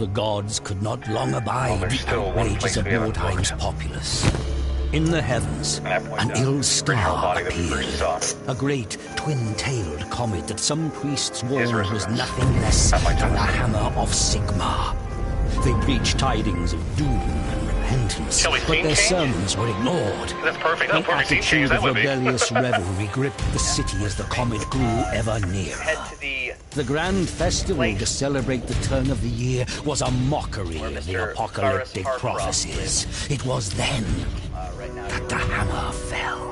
The gods could not long abide there's the still one outrages place of we haven't Mordheim's looked. populace. In the heavens, an ill star appeared. A great twin-tailed comet that some priests warned was nothing less than the Hammer of Sigma. They preached tidings of doom and repentance, but their sermons were ignored. That's perfect. An attitude of rebellious revelry gripped the city as the comet grew ever nearer. The grand festival to celebrate the turn of the year was a mockery of the apocalyptic prophecies. It was then that the hammer fell.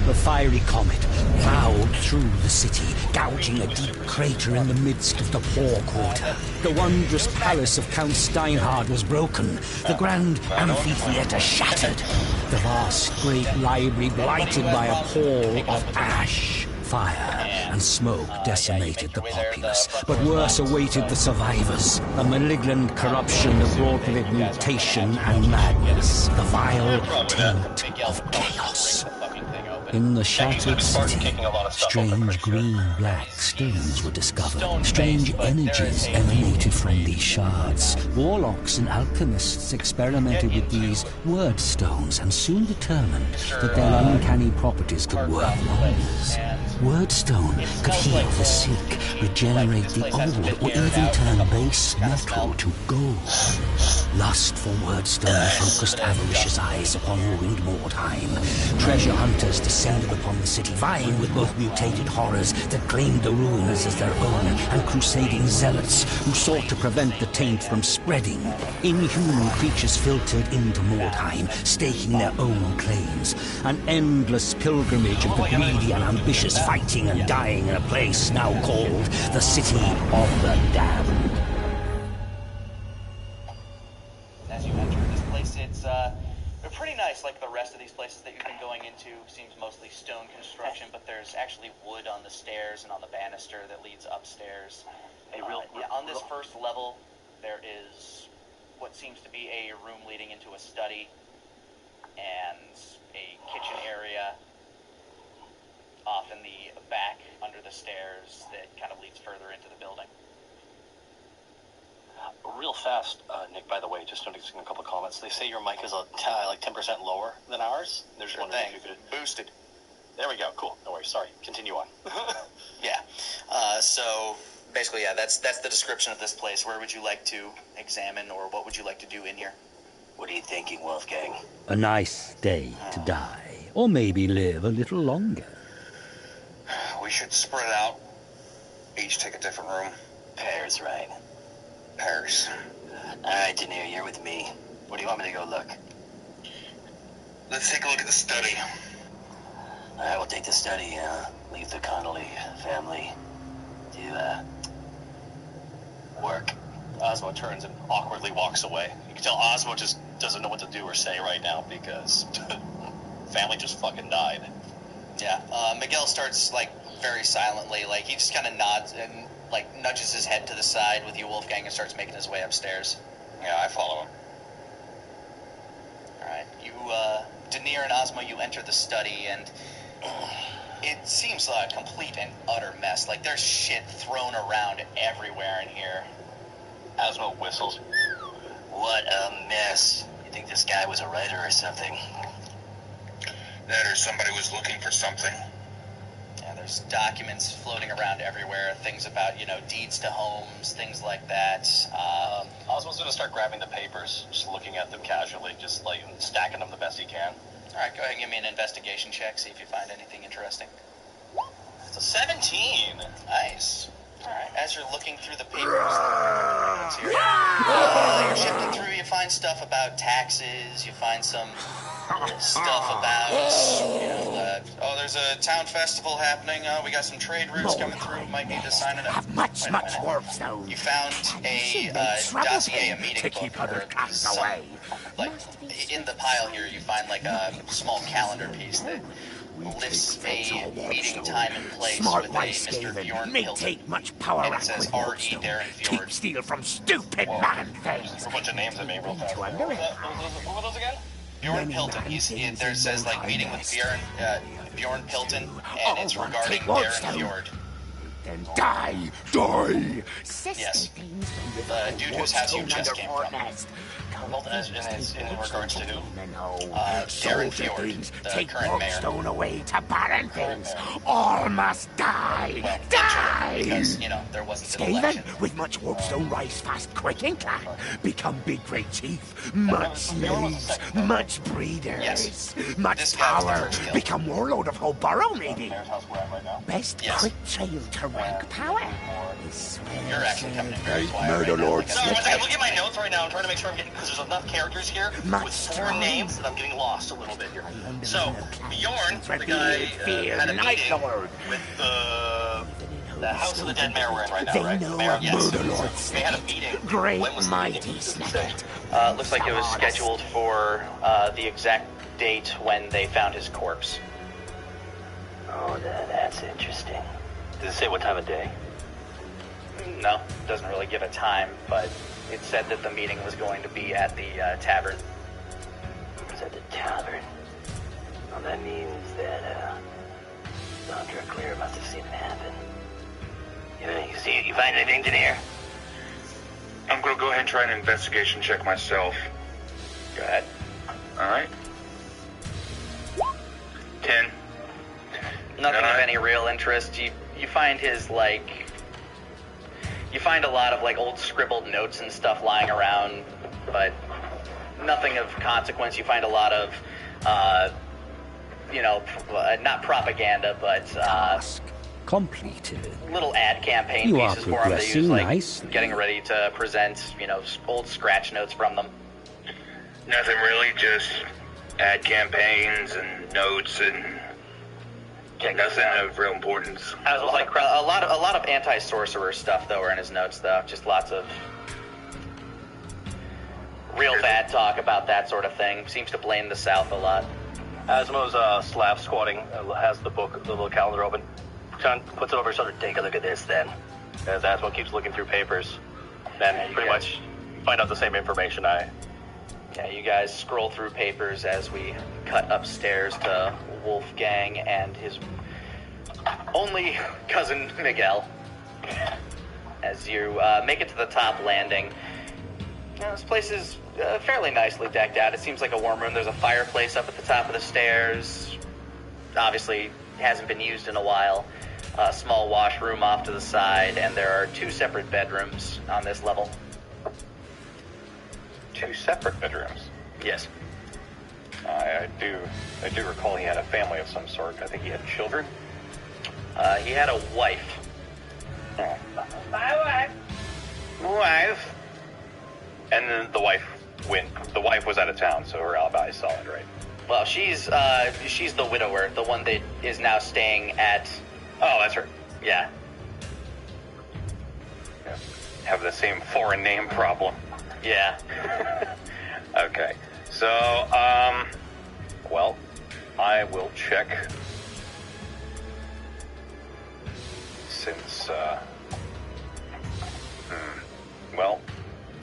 The fiery comet plowed through the city, gouging a deep crater in the midst of the poor quarter. The wondrous palace of Count Steinhard was broken, the grand amphitheater shattered, the vast great library blighted by a pall of ash. Fire and smoke decimated the populace, but worse awaited the survivors. A malignant corruption that brought with it mutation and madness, the vile taint of chaos. In the shattered city, strange green-black stones were discovered. Strange energies emanated from these shards. Warlocks and alchemists experimented with these word stones and soon determined that their uncanny properties could work wonders. Wordstone could heal the sick, regenerate the old, or even turn base metal to gold. Lust for Wordstone focused avaricious eyes upon ruined Mordheim. Treasure hunters descended upon the city, vying with both mutated horrors that claimed the ruins as their own, and crusading zealots who sought to prevent the taint from spreading. Inhuman creatures filtered into Mordheim, staking their own claims. An endless pilgrimage of the greedy and ambitious, fighting and dying in a place now called the City of the Damned. As you enter this place, it's pretty nice, like the rest of these places that you've been going into. Seems mostly stone construction, but there's actually wood on the stairs and on the banister that leads upstairs. On this first level, there is what seems to be a room leading into a study and a kitchen area off in the back under the stairs that kind of leads further into the building. Real fast, Nick, by the way, just noticing a couple of comments. They say your mic is like 10% lower than ours. There's Sure one thing. thing. Boosted. There we go. Cool. No worries. Sorry. Continue on. Yeah. So basically, yeah, that's the description of this place. Where would you like to examine, or what would you like to do in here? What are you thinking, Wolfgang? A nice day to die, or maybe live a little longer. We should spread out. Each take a different room. Pairs, right? Pairs. All right, Denier, you're with me. Where do you want me to go look? Let's take a look at the study. All right, we'll take the study. Leave the Connolly family to work. Osmo turns and awkwardly walks away. You can tell Osmo just doesn't know what to do or say right now because family just fucking died. Yeah. Miguel starts, like, very silently. Like, he just kind of nods and, like, nudges his head to the side with you, Wolfgang, and starts making his way upstairs. Yeah, I follow him. Alright. You, Denier and Osmo, you enter the study, and it seems like a complete and utter mess. Like, there's shit thrown around everywhere in here. Osmo whistles. What a mess. You think this guy was a writer or something? That or somebody was looking for something. Yeah, there's documents floating around everywhere, things about, deeds to homes, things like that. Osmo's gonna start grabbing the papers, just looking at them casually, just like stacking them the best he can. Alright, go ahead and give me an investigation check, see if you find anything interesting. It's a 17. Nice. Alright, as you're looking through the papers, let's hear it. You're shifting through, you find stuff about taxes, you find some stuff about, there's a town festival happening, we got some trade routes coming through, might need to sign it up. Much more so. You found a dossier, a meeting book, like, in the pile here, you find like a small calendar piece that lists a meeting time and place Smart with a wife Mr. David Bjorn may Hilton. take much power And it up says with R.E. Wardstone. Darren Keep Fjord. steal from stupid man things. A bunch of names that made real fast. To a miracle. What were those again? Bjorn Pilton. There says like meeting with Bjorn Pilton, and it's regarding Darren Fjord. Then die! Yes. The dude whose house your chest came from. Well, in regards to who? Darren Fjord, the current mayor. Stone away to barren things. All must die! Well, Die! because, there wasn't an Skaven, election. with much warpstone rise fast quick and clan, become big great chief, much slaves, much breeders, Yes. much This guy was the power, first kill. become warlord of whole borough maybe. Mayor's house where I'm right now. Best Yes. quick trail to rank power is You're actually coming in very quiet Murder right now. Lord Like, No, Smith. I'm looking at my notes right now. I'm trying to make sure I'm getting, because there's enough characters here Much with four strong. names that I'm getting lost a little bit here. So, Bjorn, the Revealed guy, fear, had a Night meeting Lord. with the house of the dead mayor we're in right now, They right? know The mayor, of yes. Murder Lord They had a Smith. meeting. Great When was the mighty meeting? Snicket. Looks like it was scheduled for the exact date when they found his corpse. Oh, that's interesting. Does it say what time of day? No, doesn't really give a time, but it said that the meeting was going to be at the tavern. It's at the tavern. Well, that means that, Sandra Clear must have seen it happen. You find anything in here? I'm gonna go ahead and try an investigation check myself. Go ahead. Alright. 10. Nothing of Alright. any real interest. You find his, you find a lot of, old scribbled notes and stuff lying around, but nothing of consequence. You find a lot of, not propaganda, but Task completed. little ad campaign You are pieces for him to use, progressing nicely. getting ready to present, old scratch notes from them. Nothing really, just ad campaigns and notes and nothing of real importance. A lot of anti-sorcerer stuff though are in his notes though. Just lots of real bad talk about that sort of thing. Seems to blame the South a lot. Asimo's slap squatting, has the book, the little calendar open. Puts it over his shoulder. Take a look at this then. As Asimo keeps looking through papers. And pretty much find out the same information Yeah, you guys scroll through papers as we cut upstairs to Wolfgang and his only cousin Miguel. As you make it to the top landing, this place is fairly nicely decked out. It seems like a warm room. There's a fireplace up at the top of the stairs. Obviously, hasn't been used in a while. A small washroom off to the side, and there are 2 separate bedrooms on this level. 2 separate bedrooms. Yes. I do recall he had a family of some sort. I think he had children. He had a wife. My wife. And then the wife was out of town, so her alibi is solid, right? Well, she's the widower, the one that is now staying at. Oh, that's her. Yeah. Yeah. Have the same foreign name problem. Yeah. Okay. So, well, I will check. Since, well,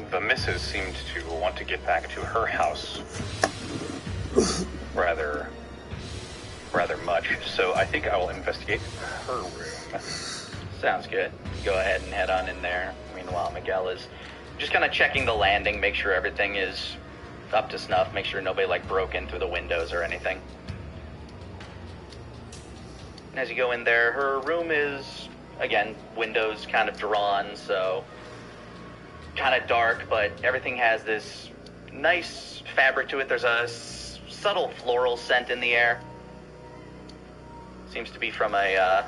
the missus seemed to want to get back to her house rather much. So I think I will investigate her room. Sounds good. Go ahead and head on in there. Meanwhile, Miguel is just kind of checking the landing, make sure everything is up to snuff, make sure nobody broke in through the windows or anything. And as you go in there, her room is, again, windows kind of drawn, so kind of dark, but everything has this nice fabric to it. There's a subtle floral scent in the air. Seems to be from a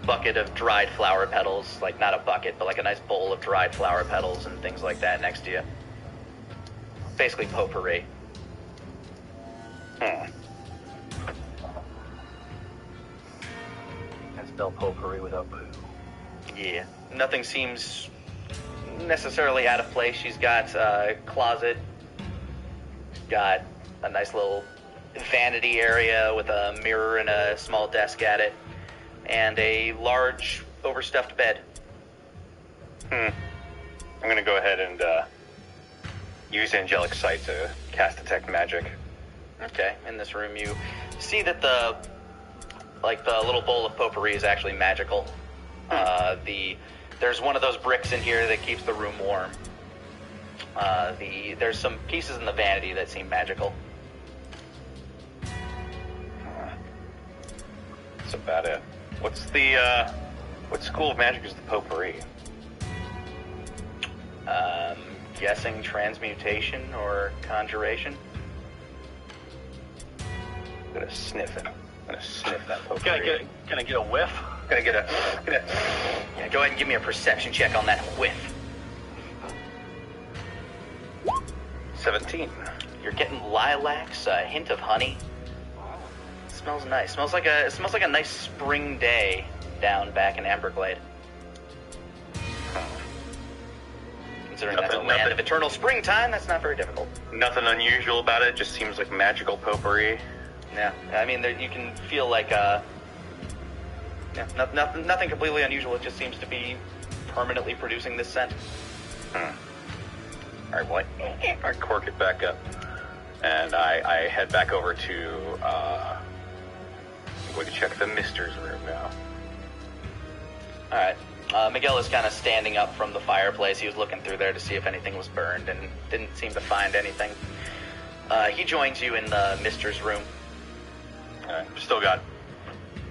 bucket of dried flower petals, not a bucket, but a nice bowl of dried flower petals and things like that next to you. Basically potpourri. Can spell potpourri without poo. Yeah. Nothing seems necessarily out of place. She's got a closet, got a nice little vanity area with a mirror and a small desk at it, and a large overstuffed bed. I'm gonna go ahead and use Angelic Sight to cast Detect Magic. Okay, in this room you see that the little bowl of potpourri is actually magical. There's one of those bricks in here that keeps the room warm. There's some pieces in the vanity that seem magical. That's about it. What school of magic is the potpourri? Guessing transmutation or conjuration. I'm gonna sniff it. I'm gonna sniff that potpourri. Can I get a whiff? Yeah, go ahead and give me a perception check on that whiff. 17. You're getting lilacs, a hint of honey. Smells nice. It smells like a nice spring day down back in Amberglade. Considering that's a land of eternal springtime, that's not very difficult. Nothing unusual about it. Just seems like magical potpourri. Yeah, I mean, you can feel like nothing completely unusual. It just seems to be permanently producing this scent. All right, well, I cork it back up, and I head back over to. I'm going to check the Mister's room now. All right. Miguel is kind of standing up from the fireplace. He was looking through there to see if anything was burned and didn't seem to find anything. He joins you in the Mister's room. All right. Still got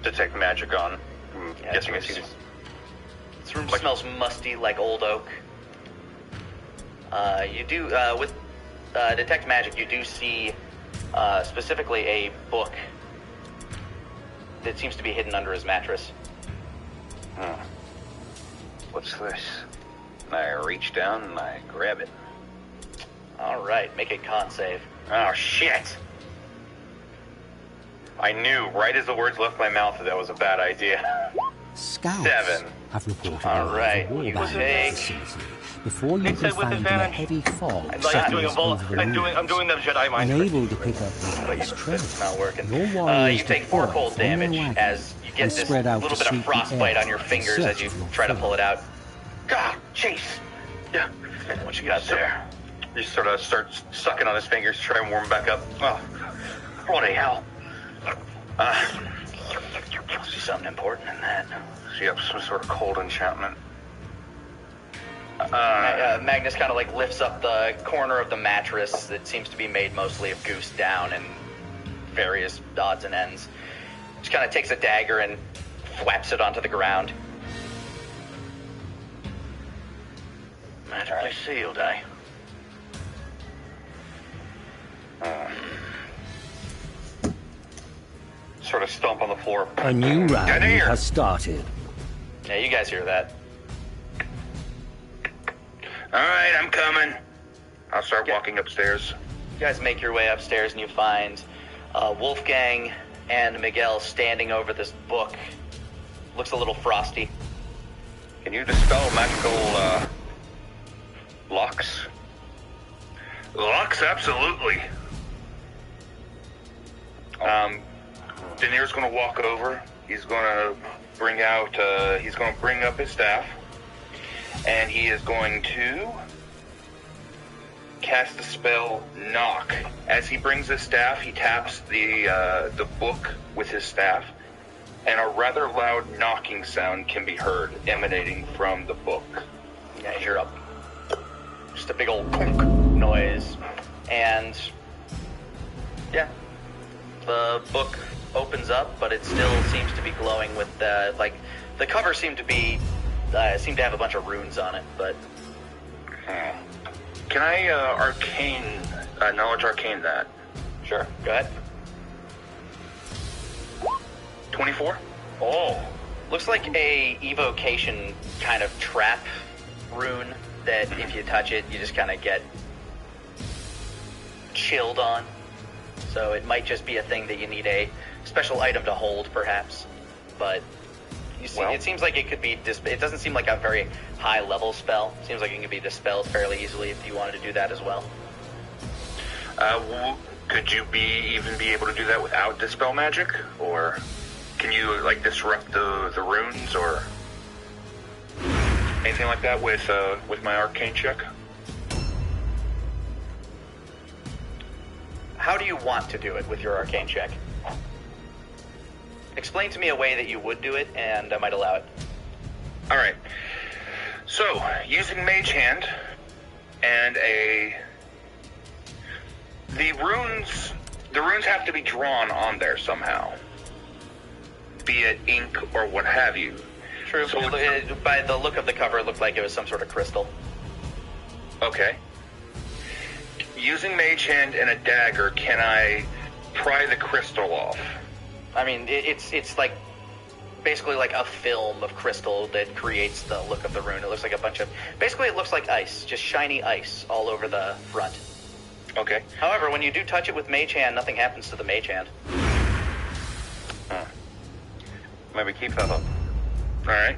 Detect Magic on. Yeah, Guessing it's this room smells musty like old oak. You do, with Detect Magic, you do see specifically a book that seems to be hidden under his mattress. What's this? I reach down and I grab it. All right, make a con save. Oh, shit! I knew right as the words left my mouth that was a bad idea. Scouts 7. have reported All right, a war you band take- vicinity before you Nick can said with find in a advantage. heavy fog I'm settles over the I'm doing the Jedi mind trick. unable to pick up the enemy's trail. It's not working. Your warriors You take 4 depart cold from their damage wagon as you get and this spread out little to bit of sweep the frostbite air on your in fingers search as you of your try to foe. pull it out. God, Chase! Yeah. What you got there? He sort of starts sucking on his fingers to try and warm back up. Oh, bloody hell. Must be something important in that. Yep, some sort of cold enchantment. Magnus kind of like lifts up the corner of the mattress that seems to be made mostly of goose down and various odds and ends. Just kind of takes a dagger and thwaps it onto the ground. Magically sealed, eh? Sort of stomp on the floor. A new Get round here! has started. Yeah, you guys hear that. Alright, I'm coming. I'll start walking upstairs. You guys make your way upstairs and you find Wolfgang and Miguel standing over this book. Looks a little frosty. Can you dispel magical locks? Lux, absolutely. Daenerys gonna walk over. He's gonna bring up his staff. And he is going to cast the spell Knock. As he brings his staff, he taps the book with his staff, and a rather loud knocking sound can be heard emanating from the book. Yeah, you hear just a big old clunk noise, and yeah, the book opens up, but it still seems to be glowing with the cover seemed to have a bunch of runes on it, but Can I knowledge arcane that? sure, go ahead. 24? Oh, looks like a evocation kind of trap rune that if you touch it, you just kind of get chilled on. So it might just be a thing that you need a special item to hold, perhaps. But you see, it seems like it could be. It doesn't seem like a very high level spell. It seems like it can be dispelled fairly easily if you wanted to do that as well. Could you even be able to do that without dispel magic, or can you disrupt the runes or anything like that with my arcane check? how do you want to do it with your arcane check? Explain to me a way that you would do it, and I might allow it. All right. So, using Mage Hand and the runes have to be drawn on there somehow, be it ink or what have you. True. So by the look of the cover, it looked like it was some sort of crystal. Okay. Using Mage Hand and a dagger, can I pry the crystal off? I mean, it's like basically like a film of crystal that creates the look of the rune. It looks like a bunch of... Basically, it looks like ice. Just shiny ice all over the front. Okay. However, when you do touch it with Mage Hand, nothing happens to the Mage Hand. Maybe keep that up. All right.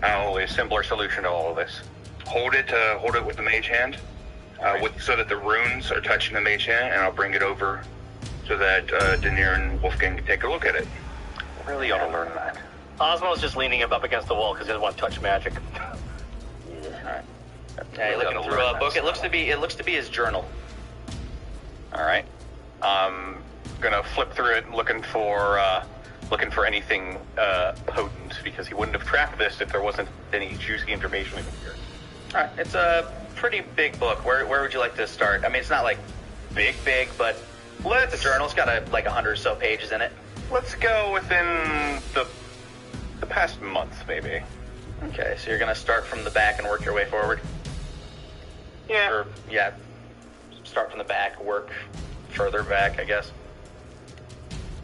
A simpler solution to all of this. Hold it with the Mage Hand, so that the runes are touching the Mage Hand, and I'll bring it over so that Daenerys and Wolfgang can take a look at it. Really ought to learn that. Osmo's just leaning him up against the wall because he doesn't want to touch magic. Yeah, you're looking through a book. It looks to be his journal. All right. I'm gonna flip through it, looking for anything potent, because he wouldn't have tracked this if there wasn't any juicy information in here. All right, it's a pretty big book. Where would you like to start? I mean, it's not like big, but the journal's got like 100 or so pages in it. Let's go within the past month, maybe. Okay, so you're gonna start from the back and work your way forward. Yeah. Or start from the back, work further back, I guess.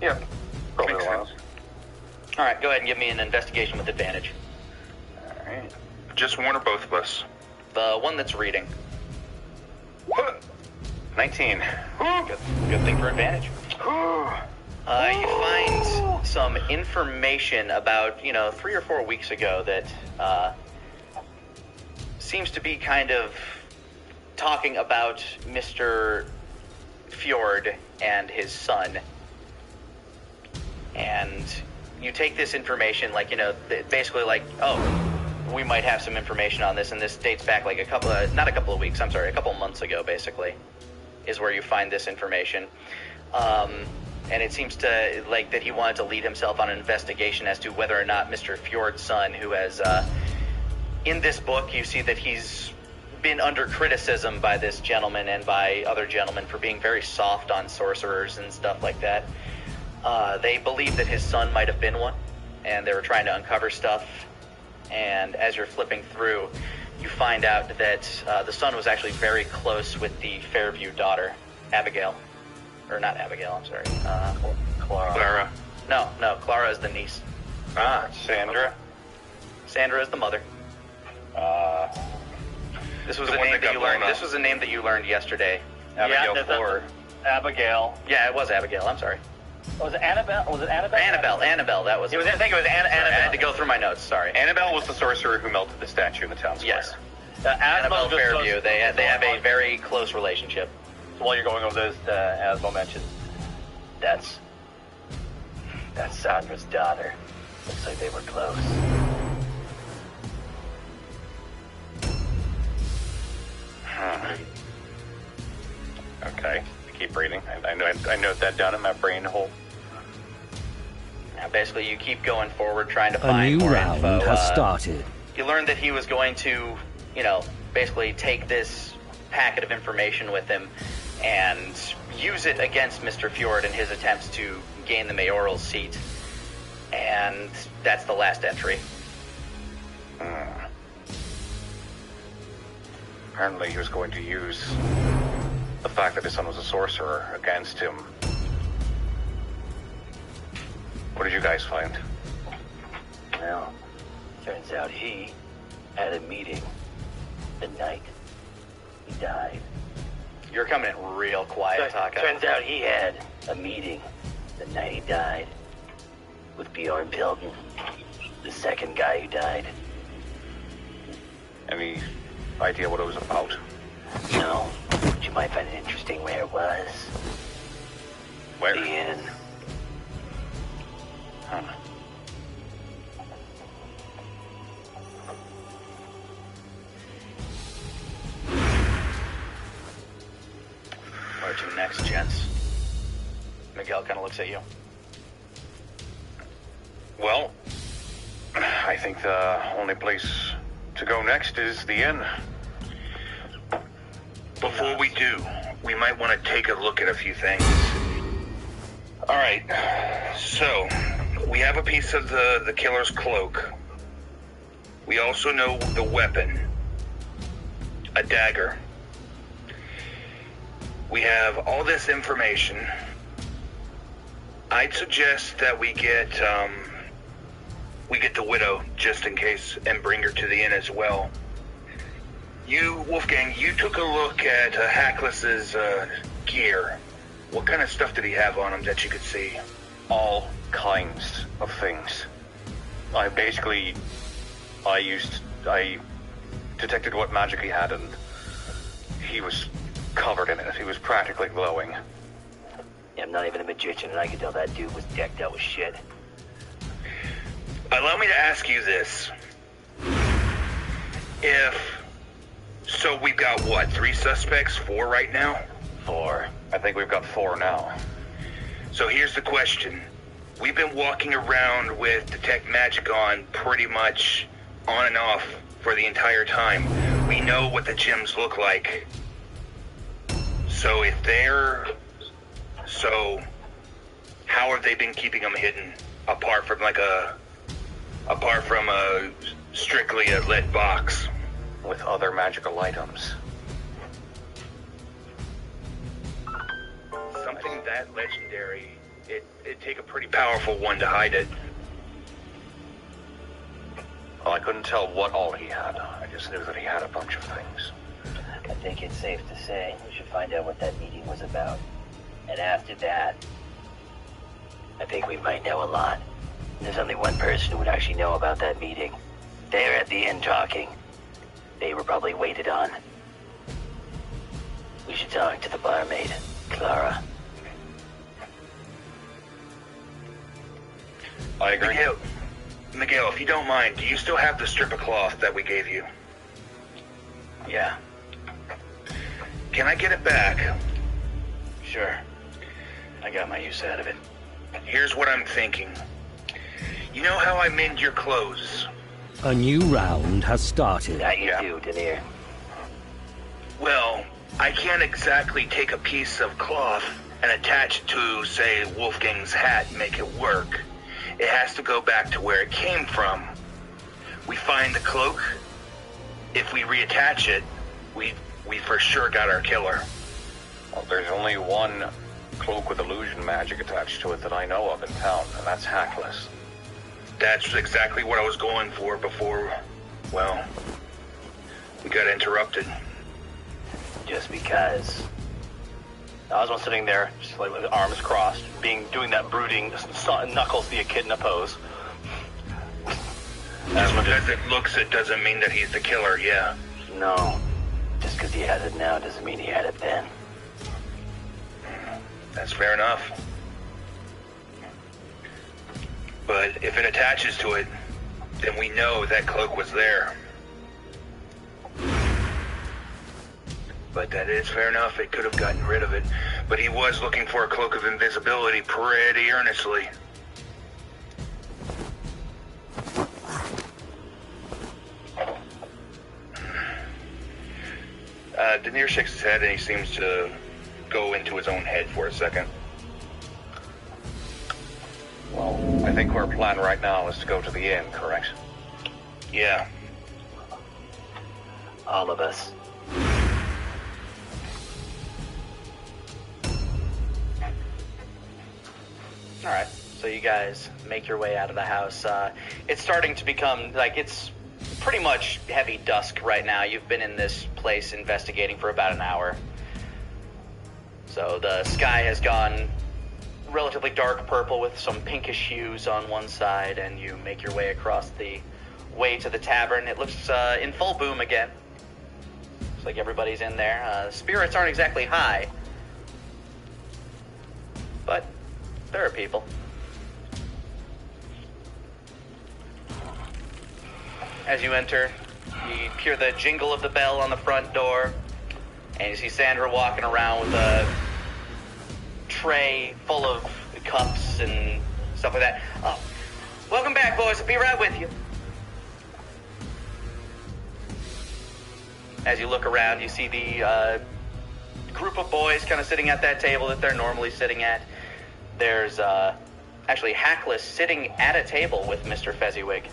Yeah. Probably Makes a while. sense. All right, go ahead and give me an investigation with advantage. All right. Just one or both of us. The one that's reading. 19. Good thing for advantage. You find some information about, 3 or 4 weeks ago that seems to be kind of talking about Mr. Fjord and his son. And you take this information, basically we might have some information on this, and this dates back like a couple of months ago, basically, is where you find this information. And it seems to like that he wanted to lead himself on an investigation as to whether or not Mr. Fjord's son, who has, in this book, you see that he's been under criticism by this gentleman and by other gentlemen for being very soft on sorcerers and stuff like that. They believe that his son might have been one, and they were trying to uncover stuff. And as you're flipping through, you find out that the son was actually very close with the Fairview daughter, Abigail. Or not Abigail, I'm sorry. Clara. No, Clara is the niece. Sandra. Sandra is the mother. This was The a one name that that got you learned. blown up. This was a name that you learned yesterday. Abigail that's Ford. Abigail. Yeah, it was Abigail. I'm sorry. Was it Annabelle? Annabelle. That was. I think it was Sorry, I had Annabelle. to go through my notes. Sorry. Annabelle was the sorcerer who melted the statue in the town square. Yes. Annabelle Fairview. They have a very close relationship. While you're going over this, Asmo mentioned that's Sandra's daughter. Looks like they were close. Okay. Keep reading. I note that down in my brain hole. Now, basically, you keep going forward, trying to A find new more round info. has started. You learned that he was going to, basically take this packet of information with him and use it against Mr. Fjord in his attempts to gain the mayoral seat. And that's the last entry. Apparently he was going to use the fact that his son was a sorcerer against him. What did you guys find? Well, turns out he had a meeting the night he died. You're coming in real quiet, Taka. Turns out he had a meeting the night he died with Bjorn Pilton, the second guy who died. Any idea what it was about? No, but you might find it interesting where it was. Where? The inn. Where to next, gents? out, kind of looks at you. Well, I think the only place to go next is the inn. Before we do, we might want to take a look at a few things. Alright, so, we have a piece of the killer's cloak. We also know the weapon. A dagger. We have all this information. I'd suggest that we get the widow, just in case, and bring her to the inn as well. You, Wolfgang, you took a look at Hackless's gear. What kind of stuff did he have on him that you could see? All kinds of things. I detected what magic he had, and he was covered in it. He was practically glowing. Yeah, I'm not even a magician, and I could tell that dude was decked out with shit. Allow me to ask you this. So we've got, what, 3 suspects? 4 right now? 4. I think we've got 4 now. So here's the question. We've been walking around with Detect Magic on pretty much on and off for the entire time. We know what the gyms look like. So how have they been keeping them hidden? Apart from strictly a lead box. With other magical items. Something that legendary, it'd take a pretty powerful one to hide it. Well, I couldn't tell what all he had. I just knew that he had a bunch of things. I think it's safe to say we should find out what that meeting was about. And after that, I think we might know a lot. There's only one person who would actually know about that meeting. They're at the inn talking. They were probably waited on. We should talk to the barmaid, Clara. I agree. Miguel, if you don't mind, do you still have the strip of cloth that we gave you? Yeah. Can I get it back? Sure. I got my use out of it. Here's what I'm thinking. You know how I mend your clothes? A new round has started. That you do, Denier. Well, I can't exactly take a piece of cloth and attach it to, say, Wolfgang's hat and make it work. It has to go back to where it came from. We find the cloak. If we reattach it, we for sure got our killer. Well, there's only one cloak with illusion magic attached to it that I know of in town, and that's Hackless. That's exactly what I was going for before, well, we got interrupted. Just because. Oswald sitting there, just like with arms crossed, doing that brooding knuckles the echidna pose. Just because it looks it doesn't mean that he's the killer, yeah. No. Just because he has it now doesn't mean he had it then. That's fair enough. But if it attaches to it, then we know that cloak was there. But that is fair enough, it could have gotten rid of it. But he was looking for a cloak of invisibility pretty earnestly. Denier shakes his head and he seems to go into his own head for a second. Well, I think our plan right now is to go to the inn, correct? Yeah. All of us. Alright, so you guys make your way out of the house. It's starting to become, like, it's pretty much heavy dusk right now. You've been in this place investigating for about an hour. So the sky has gone relatively dark purple with some pinkish hues on one side, and you make your way across the way to the tavern. It looks in full boom again. Looks like everybody's in there. Spirits aren't exactly high, but there are people. As you enter, you hear the jingle of the bell on the front door, and you see Sandra walking around with a tray full of cups and stuff like that. Oh, welcome back, boys. I'll be right with you. As you look around, you see the group of boys kind of sitting at that table that they're normally sitting at. There's actually Hackless sitting at a table with Mr. Fezziwig.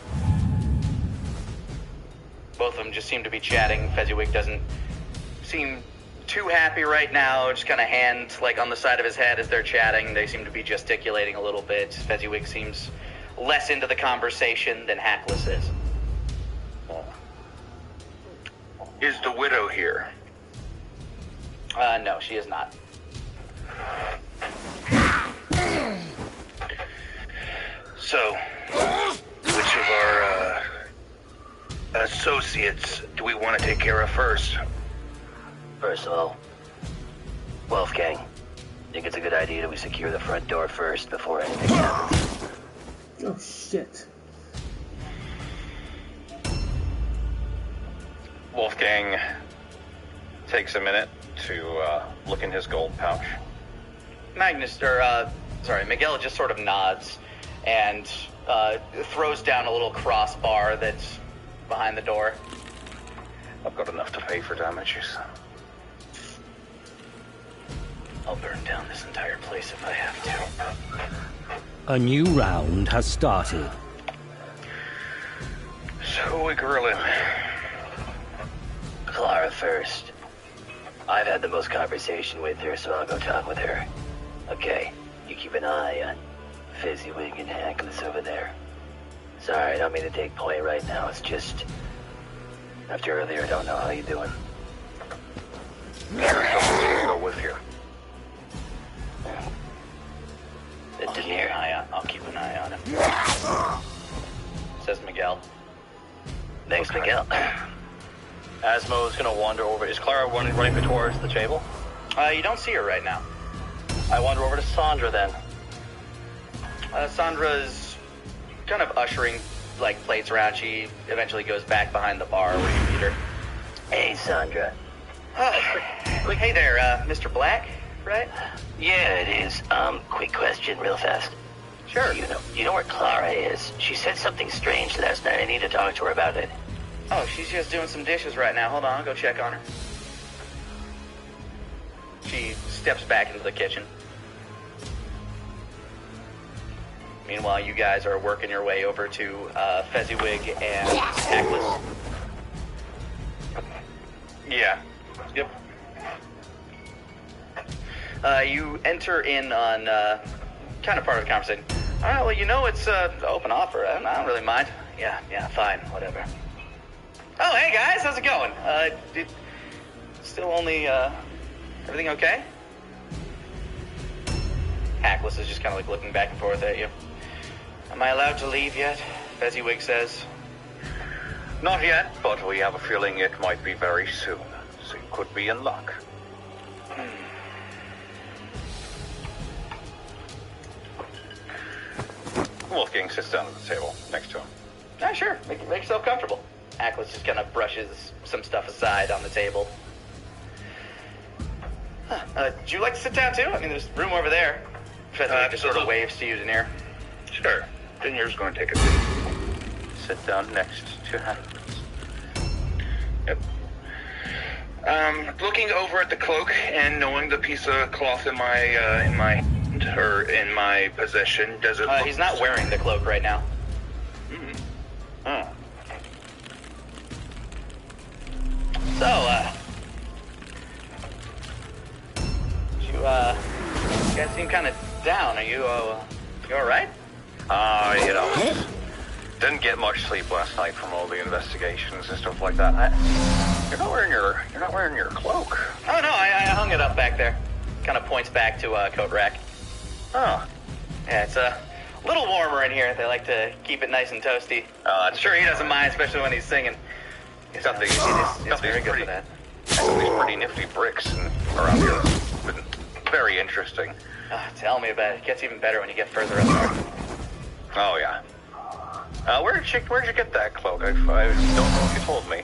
Both of them just seem to be chatting. Fezziwig doesn't seem too happy right now, just kind of hands like on the side of his head as they're chatting. They seem to be gesticulating a little bit. Fezziwig seems less into the conversation than Hackless is. Is the widow here? No, she is not. So, which of our associates do we want to take care of first? First of all, Wolfgang, think it's a good idea that we secure the front door first before anything happens. Oh, shit. Wolfgang takes a minute to look in his gold pouch. Miguel just sort of nods and throws down a little crossbar that's behind the door. I've got enough to pay for damages. I'll burn down this entire place if I have to. A new round has started. So we grilling. Clara first. I've had the most conversation with her, so I'll go talk with her. Okay, you keep an eye on Fezziwig and Hackless over there. Sorry, I don't mean to take point right now. It's just after earlier, I don't know how you're doing. Go with you. I'll keep an eye on him. Says Miguel. Thanks, Miguel. Asmo is going to wander over. Is Clara running towards the table? You don't see her right now. I wander over to Sandra then. Sandra's kind of ushering like plates around. She eventually goes back behind the bar where you meet her. Hey, Sandra. Hey there, Mr. Black, right? Yeah, it is. Quick question, real fast. Sure. You know where Clara is? She said something strange last night. I need to talk to her about it. Oh, she's just doing some dishes right now. Hold on, I'll go check on her. She steps back into the kitchen. Meanwhile, you guys are working your way over to Fezziwig and Hackless. Yeah. Yep. You enter in on kind of part of the conversation. All right, well, you know it's an open offer. I don't really mind. Yeah, fine, whatever. Oh, hey, guys, how's it going? Still only, everything okay? Hackless is just kind of like looking back and forth at you. Am I allowed to leave yet? Fezziwig says. Not yet, but we have a feeling it might be very soon. So you could be in luck. Wolfgang sits down at the table next to him. Yeah, sure. Make yourself comfortable. Hackless just kind of brushes some stuff aside on the table. Would you like to sit down too? I mean, there's room over there. Fezziwig just sort of waves to you to near. Sure. Dinier's going to take a seat. Sit down next to Hackless. Yep. Looking over at the cloak and knowing the piece of cloth in my hand or in my possession, does it look... He's not wearing the cloak right now. Oh. So, you guys seem kind of down. Are you all right? Didn't get much sleep last night from all the investigations and stuff like that. You're not wearing your cloak. Oh no, I hung it up back there. Kind of points back to coat rack. Oh. Yeah, it's a little warmer in here. They like to keep it nice and toasty. I'm sure he doesn't mind, especially when he's singing. He's got these, it's very good for that. These pretty nifty bricks around here. It's been very interesting. Tell me about it. It gets even better when you get further up north. Oh yeah. Where'd you get that cloak? I don't know if you told me.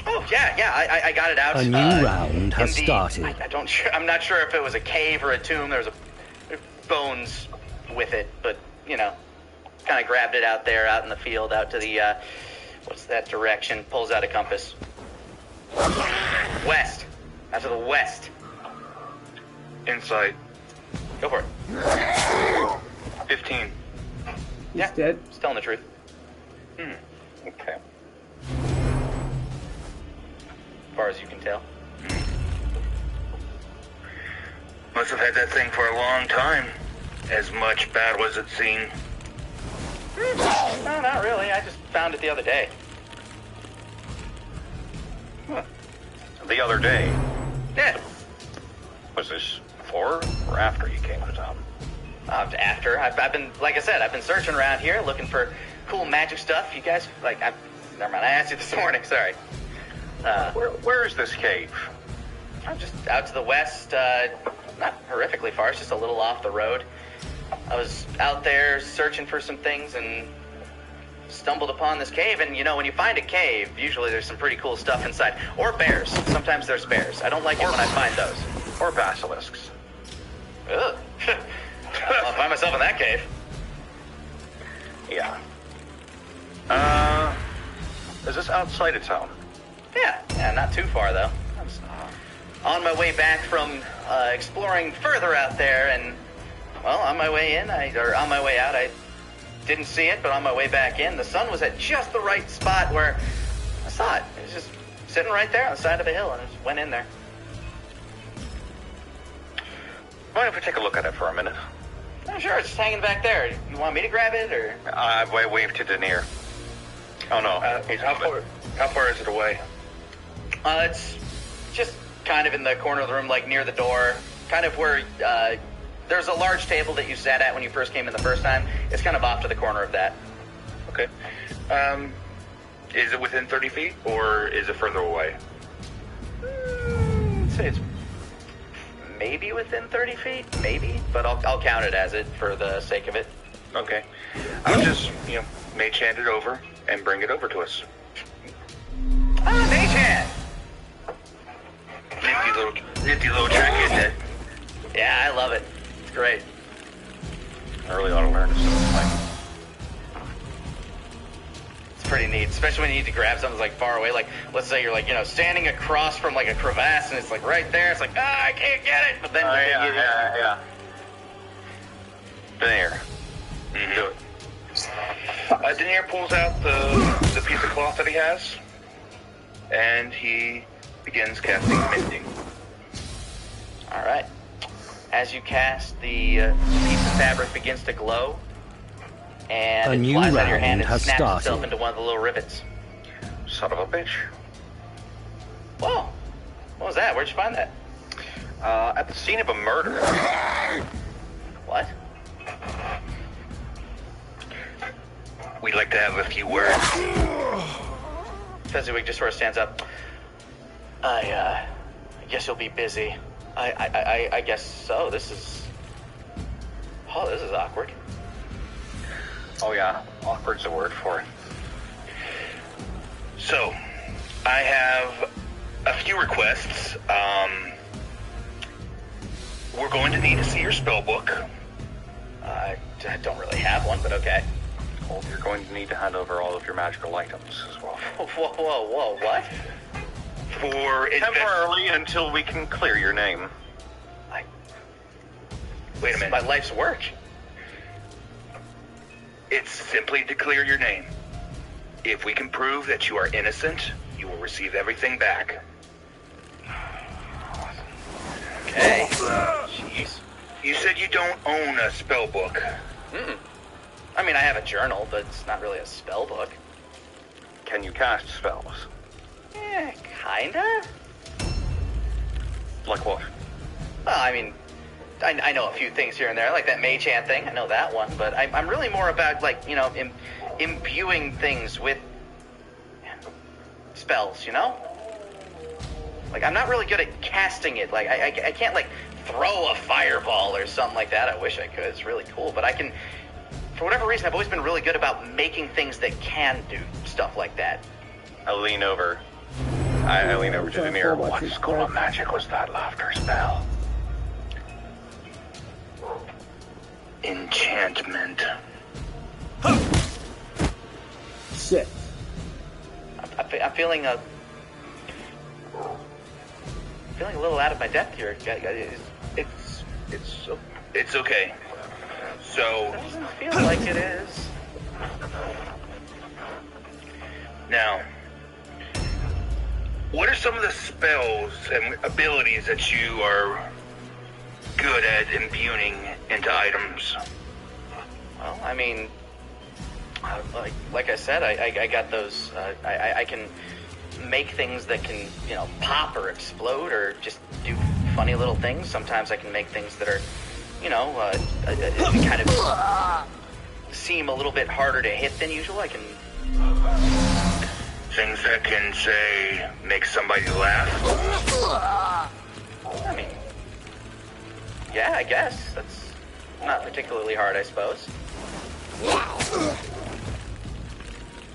Oh yeah. I got it out. A new round has started. I'm not sure if it was a cave or a tomb. There's bones with it, but, you know, kind of grabbed it out there, out in the field, out to the, what's that direction? Pulls out a compass. West. Out to the west. Insight. Go for it. 15. He's dead. Just telling the truth. Okay. As far as you can tell. Must have had that thing for a long time. As much battle as it's seen. No, not really. I just found it the other day. The other day, Yeah. was this before or after you came to town? After. I've been, like I said, I've been searching around here looking for cool magic stuff. You guys, like, never mind. I asked you this morning. Sorry. Where is this cave? I'm just out to the west, not horrifically far, it's just a little off the road. I was out there searching for some things and stumbled upon this cave, and you know, when you find a cave, usually there's some pretty cool stuff inside. Or bears. Sometimes there's bears. I don't like it when I find those. Or basilisks? Ugh. I'll find myself in that cave. Yeah. Is this outside of town? Yeah, not too far though. I was on my way back from exploring further out there, and well, on my way in, or on my way out, I didn't see it, but on my way back in, the sun was at just the right spot where I saw it. It was just sitting right there on the side of a hill, and I just went in there. Mind if we take a look at it for a minute? Oh, sure, it's just hanging back there. You want me to grab it, or? I wave to Denier. Oh no, How far is it away? It's just kind of in the corner of the room, like near the door, kind of where there's a large table that you sat at when you first came in the first time. It's kind of off to the corner of that. Okay. Is it within 30 feet, or is it further away? I'd say it's maybe within 30 feet, maybe, but I'll count it as it for the sake of it. Okay. I'll just, mage hand it over and bring it over to us. Ah, mage hand! Nifty little trick, isn't it? Yeah, I love it. It's great. I really ought to learn this. It's pretty neat, especially when you need to grab something like far away. Like, let's say you're like, standing across from like a crevasse, and it's like right there. It's like, I can't get it. But then, Yeah. Denier. Mm-hmm. Do it. Denier pulls out the piece of cloth that he has, and he begins casting Mending. All right. As you cast, the piece of fabric begins to glow, and A it new flies out of your hand round and has snaps itself started. into one of the little rivets. Son of a bitch. Whoa! What was that? Where'd you find that? At the scene of a murder. What? We'd like to have a few words. Fezziwig just sort of stands up. I guess you'll be busy. I guess so. This is awkward. Oh yeah, awkward's a word for it. So, I have a few requests. We're going to need to see your spell book. I don't really have one, but okay. Well, you're going to need to hand over all of your magical items as well. Whoa, what? For Temporarily until we can clear your name. Wait a minute. My life's work. It's simply to clear your name. If we can prove that you are innocent, you will receive everything back. Okay. Jeez. You said you don't own a spell book. I mean, I have a journal, but it's not really a spell book. Can you cast spells? Yeah, kinda. Like what? Well, I mean, I know a few things here and there, like that mage hand thing. I know that one, but I'm really more about, like, imbuing things with spells, Like, I'm not really good at casting it. Like, I can't, like, throw a fireball or something like that. I wish I could. It's really cool. But I can, for whatever reason, I've always been really good about making things that can do stuff like that. I lean over. I lean over to the mirror. What School of magic was that laughter spell? enchantment. Shit. I'm feeling a little out of my depth here. It's okay. So It doesn't feel like it is. now, what are some of the spells and abilities that you are good at imbuing into items? Well, I mean, like I said, I got those. I can make things that can, pop or explode or just do funny little things. Sometimes I can make things that are, kind of seem a little bit harder to hit than usual. I can. Things that can, say, make somebody laugh? I mean, yeah, I guess. That's not particularly hard, I suppose.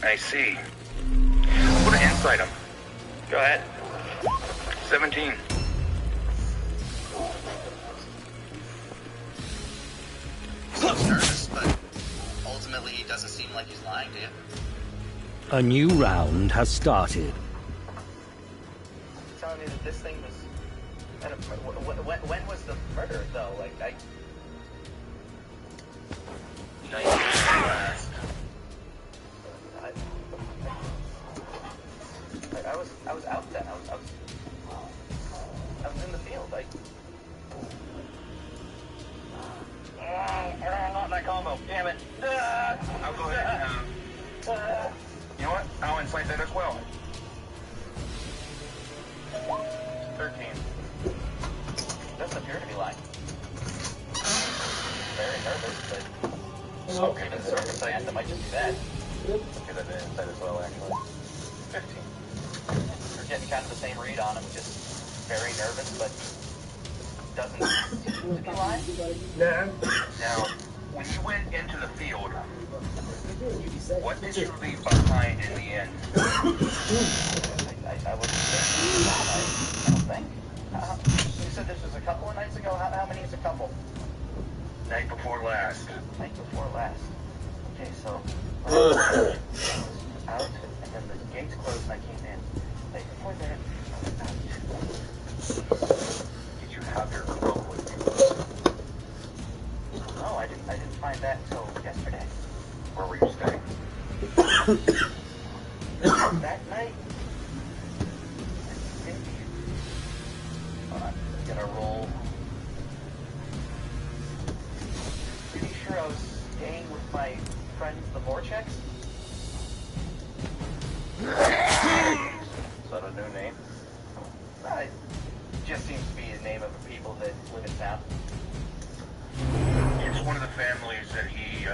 I see. I'm gonna insight him. Go ahead. 17. Seems nervous, but ultimately he doesn't seem like he's lying to you. A new round has started. You're telling me that this thing was... When was the murder, though? Like, I was out then. I was in the field. Not that combo. Damn it. I'll go ahead and, you know what? I'll insight that as well. 13. Doesn't appear to be lying. Very nervous, but given the circumstance, it might just be that. Get an insight as well, actually. 15. We're getting kind of the same read on him, just very nervous, but doesn't seem to be lying. Now, when you went into the field, what did you leave behind in the end? I wasn't there. I don't think. You said this was a couple of nights ago? How many is a couple? Night before last. Night before last. Okay, so... out, and then the gates closed and I came in. Night before that, out. Did you have your cloak with you? No, I didn't find that until yesterday. Where were you staying? That night? I think... Hold on, I'm gonna roll. Pretty sure I was staying with my friends, the Vortex. Is that a new name? It just seems to be the name of the people that live in town. It's one of the families that he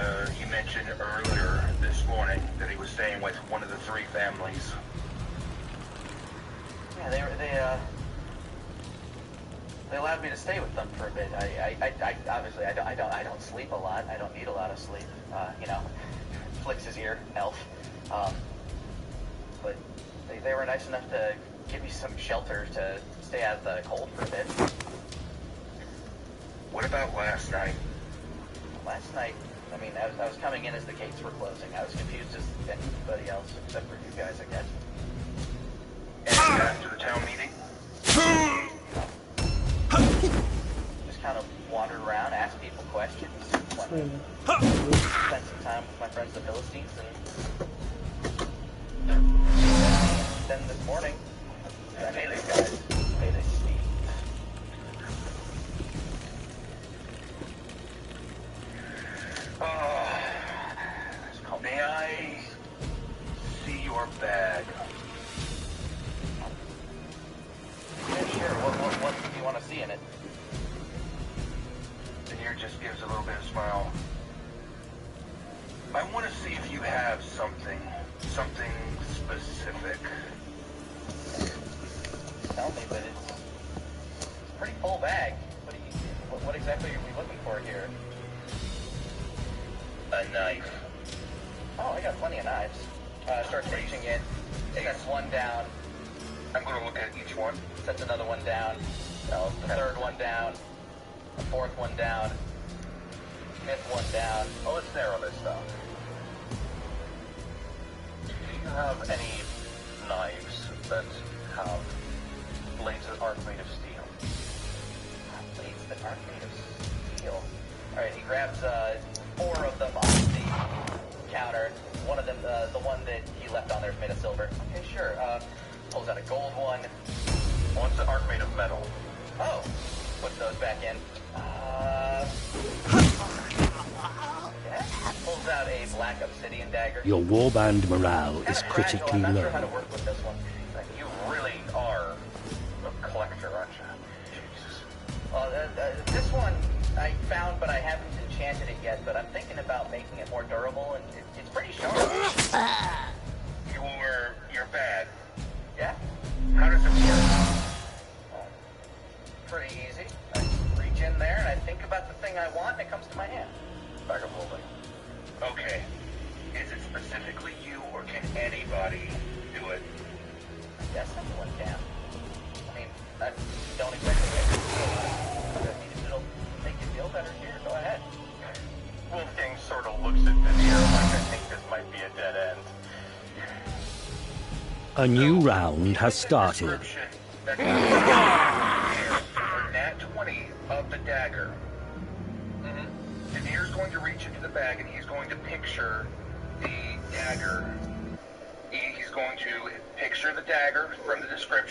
mentioned earlier this morning that he was staying with, one of the three families. Yeah, they allowed me to stay with them for a bit. I obviously I don't sleep a lot. I don't need a lot of sleep. Flicks his ear, elf. But they were nice enough to give me some shelter to stay out of the cold for a bit. What about last night? Last night, I mean, I was coming in as the gates were closing. I was confused as anybody else except for you guys, I guess. And after the town meeting? Just kind of wandered around, asked people questions, spent some time with my friends the Philistines, and then this morning, I made these guys made a speech. May I see your bag? Yeah, sure. What do you want to see in it? The ear just gives a little bit of smile. I want to see if you have something specific. Tell me, but it's a pretty full bag. What exactly are we looking for here? A knife. Oh, I got plenty of knives. Starts reaching in. Sets one down. I'm going to look at each one. Sets another one down. The third one down. The fourth one down. fifth one down. Well, let's narrow this down. Do you have any knives that have blades that aren't made of steel? Blades that aren't made of steel. Alright, he grabs 4 of them off the counter. One of them, the one that he left on there is made of silver. Okay, sure. Pulls out a gold one. Ones that aren't made of metal. Oh, puts those back in. Yeah. Pulls out a black obsidian dagger. Your warband morale is Kinda critically fragile. I'm not sure how to low. work with this one. You really are a collector, aren't you? Jesus. This one I found, but I haven't enchanted it yet. But I'm thinking about making it more durable, and it's pretty sharp. Your bag. Yeah, How does it work? pretty easy. I reach in there and I think about the thing I want, and it comes to my hand. Bag of holding. Okay. Is it specifically you, or can anybody do it? I guess anyone can. I mean, I don't exactly get it. I mean, if it'll make you feel better, here, go ahead. Wolfgang sort of looks at Veneer like, I think this might be a dead end. A new round has started. That's nat 20 of the dagger. Veneer's going to reach into the bag and he's going to picture the dagger. He's going to picture the dagger from the description.